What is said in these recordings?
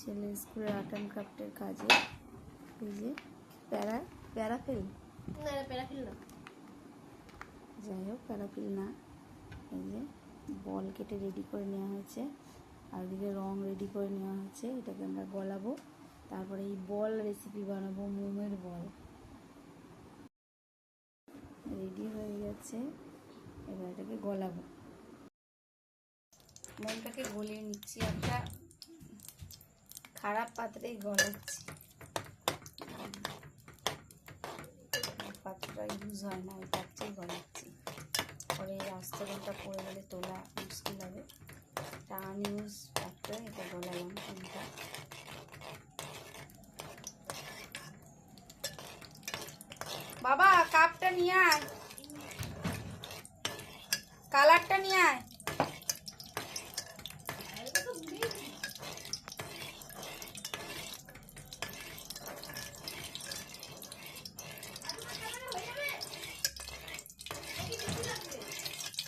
ছেলে স্কুলের art and ক্রাফটের কাজে এই যে প্যারাফিল না প্যারাফিল না, যাই হোক প্যারাফিল না, এই যে বল কেটে রেডি করে নেওয়া হয়েছে, আর এদিকে রং রেডি করে নেওয়া হয়েছে। এটাকে আমরা গলাবো, তারপরে এই বল রেসিপি বানাবো, মোমের বল রেডি হয়ে গেছে। এবার এটাকে গলাবো, মোমটাকে গলিয়ে নিচ্ছি, একটা খারাপ পাত্রেই গলাচ্ছি, পাত্রটা ইউজ হয় না, ওই পাত্রেই গলাচ্ছি। পরে এই আস্তরণটা পড়ে গেলে তোলা মুশকিল হবে, এটা আনইউজ পাত্রে এটা গলালাম মোমটা। বাবা কাপটা নিয়ে আয়, কালারটা নিয়ে আয়।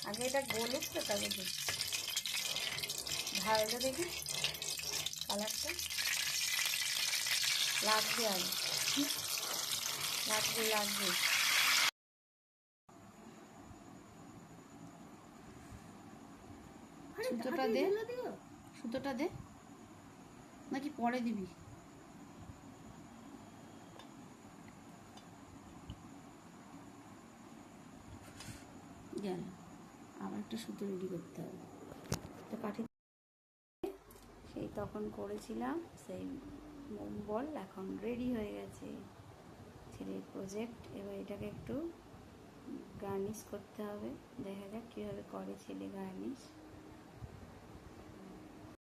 আগে এটা গলুক তো তবে দেখছি, ভালো দেখি কালারটা লাগবে, আগে লাগবে লাগবে। সুতোটা দে, সুতোটা দে, নাকি পরে দিবি? গেল, আবার একটা সুতো রেডি করতে হবে। তো কাঠি সেই তখন করেছিলাম সেই মোম বল এখন রেডি হয়ে গেছে, ছেলের প্রজেক্ট। এবার এটাকে একটু গার্নিশ করতে হবে, দেখা যাক কীভাবে করে ছেলে গার্নিশ।